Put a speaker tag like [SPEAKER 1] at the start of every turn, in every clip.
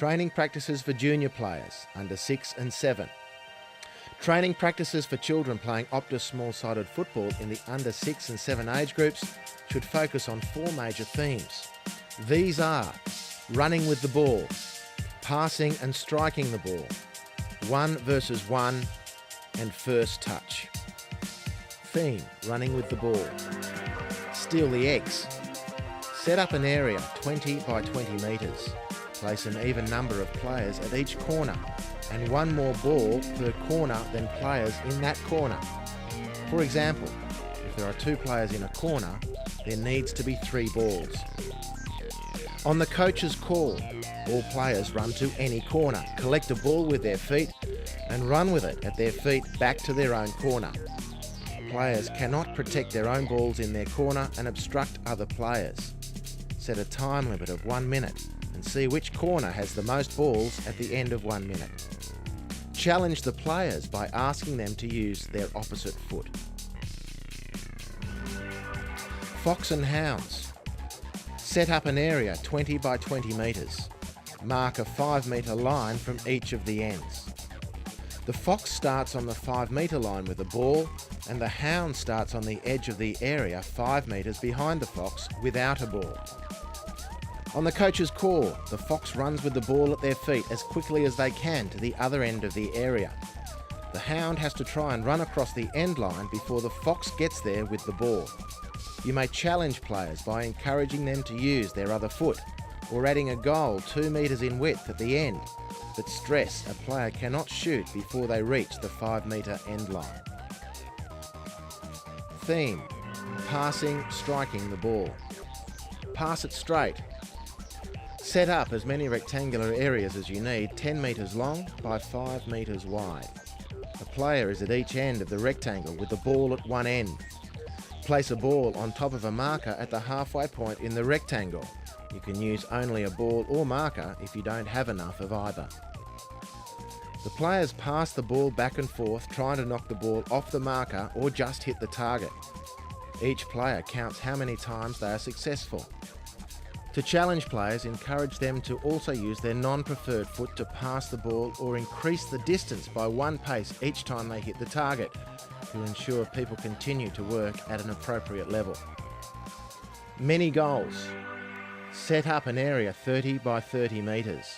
[SPEAKER 1] Training practices for junior players under 6 and 7. Training practices for children playing Optus small-sided football in the under 6 and 7 age groups should focus on 4 major themes. These are running with the ball, passing and striking the ball, 1 versus 1, and first touch. Theme: running with the ball. Steal the eggs. Set up an area 20 by 20 metres. Place an even number of players at each corner and 1 more ball per corner than players in that corner. For example, if there are 2 players in a corner, there needs to be 3 balls. On the coach's call, all players run to any corner, collect a ball with their feet and run with it at their feet back to their own corner. Players cannot protect their own balls in their corner and obstruct other players. Set a time limit of 1 minute and see which corner has the most balls at the end of 1 minute. Challenge the players by asking them to use their opposite foot. Fox and hounds. Set up an area 20 by 20 metres. Mark a 5-metre line from each of the ends. The fox starts on the 5-metre line with the ball, and the hound starts on the edge of the area 5 metres behind the fox without a ball. On the coach's call, the fox runs with the ball at their feet as quickly as they can to the other end of the area. The hound has to try and run across the end line before the fox gets there with the ball. You may challenge players by encouraging them to use their other foot, or adding a goal 2 metres in width at the end, but stress a player cannot shoot before they reach the 5-metre end line. Theme: passing, striking the ball. Pass it straight. Set up as many rectangular areas as you need, 10 metres long by 5 metres wide. A player is at each end of the rectangle with the ball at one end. Place a ball on top of a marker at the halfway point in the rectangle. You can use only a ball or marker if you don't have enough of either. The players pass the ball back and forth, trying to knock the ball off the marker or just hit the target. Each player counts how many times they are successful. To challenge players, encourage them to also use their non-preferred foot to pass the ball or increase the distance by 1 pace each time they hit the target to ensure people continue to work at an appropriate level. Many goals. Set up an area 30 by 30 metres.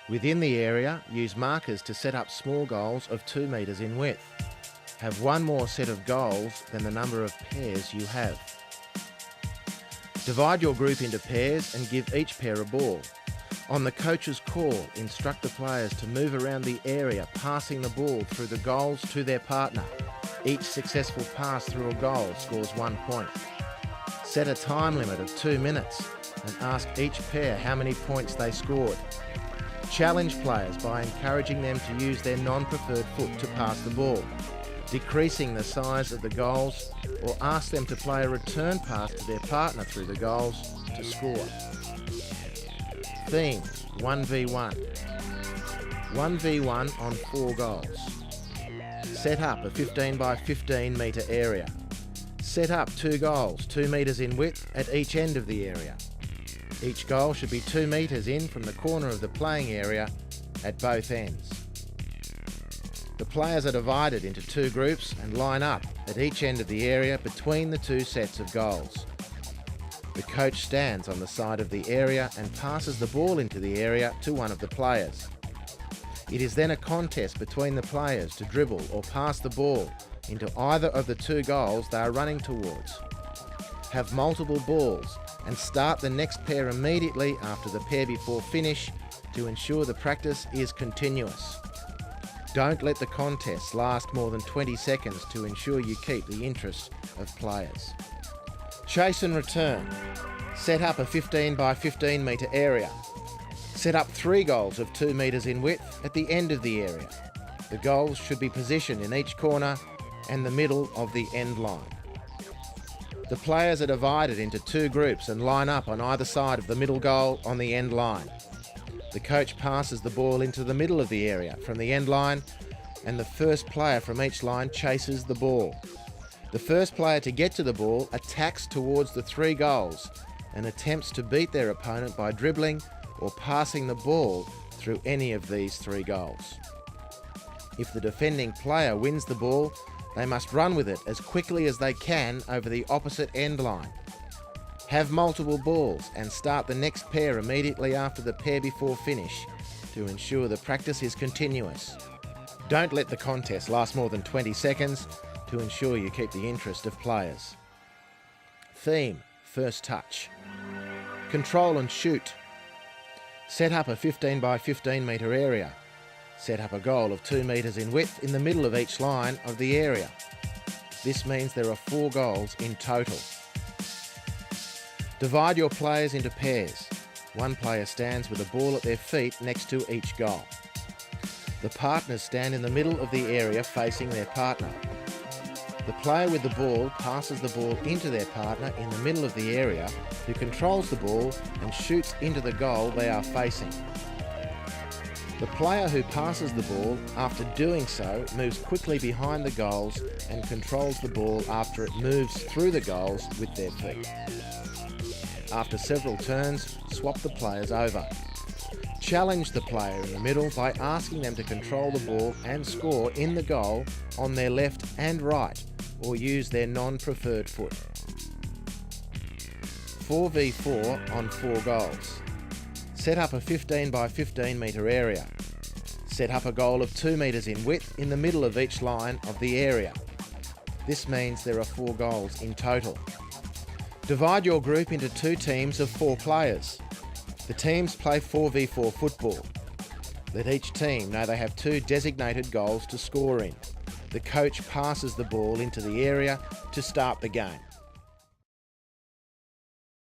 [SPEAKER 1] Within the area, use markers to set up small goals of 2 metres in width. Have 1 more set of goals than the number of pairs you have. Divide your group into pairs and give each pair a ball. On the coach's call, instruct the players to move around the area, passing the ball through the goals to their partner. Each successful pass through a goal scores 1 point. Set a time limit of 2 minutes and ask each pair how many points they scored. Challenge players by encouraging them to use their non-preferred foot to pass the ball, decreasing the size of the goals, or ask them to play a return pass to their partner through the goals to score. Theme: 1v1. 1v1 on 4 goals. Set up a 15 by 15 metre area. Set up 2 goals 2 metres in width at each end of the area. Each goal should be 2 metres in from the corner of the playing area at both ends. The players are divided into 2 groups and line up at each end of the area between the 2 sets of goals. The coach stands on the side of the area and passes the ball into the area to one of the players. It is then a contest between the players to dribble or pass the ball into either of the 2 goals they are running towards. Have multiple balls and start the next pair immediately after the pair before finish to ensure the practice is continuous. Don't let the contest last more than 20 seconds to ensure you keep the interest of players. Chase and return. Set up a 15 by 15 metre area. Set up 3 goals of 2 metres in width at the end of the area. The goals should be positioned in each corner and the middle of the end line. The players are divided into 2 groups and line up on either side of the middle goal on the end line. The coach passes the ball into the middle of the area from the end line, and the first player from each line chases the ball. The first player to get to the ball attacks towards the 3 goals and attempts to beat their opponent by dribbling or passing the ball through any of these 3 goals. If the defending player wins the ball, they must run with it as quickly as they can over the opposite end line. Have multiple balls and start the next pair immediately after the pair before finish to ensure the practice is continuous. Don't let the contest last more than 20 seconds to ensure you keep the interest of players. Theme: first touch. Control and shoot. Set up a 15 by 15 metre area. Set up a goal of 2 metres in width in the middle of each line of the area. This means there are 4 goals in total. Divide your players into pairs. One player stands with a ball at their feet next to each goal. The partners stand in the middle of the area facing their partner. The player with the ball passes the ball into their partner in the middle of the area, who controls the ball and shoots into the goal they are facing. The player who passes the ball, after doing so, moves quickly behind the goals and controls the ball after it moves through the goals with their feet. After several turns, swap the players over. Challenge the player in the middle by asking them to control the ball and score in the goal on their left and right, or use their non-preferred foot. 4v4 on 4 goals. Set up a 15 by 15 metre area. Set up a goal of 2 metres in width in the middle of each line of the area. This means there are 4 goals in total. Divide your group into 2 teams of 4 players. The teams play 4v4 football. Let each team know they have 2 designated goals to score in. The coach passes the ball into the area to start the game.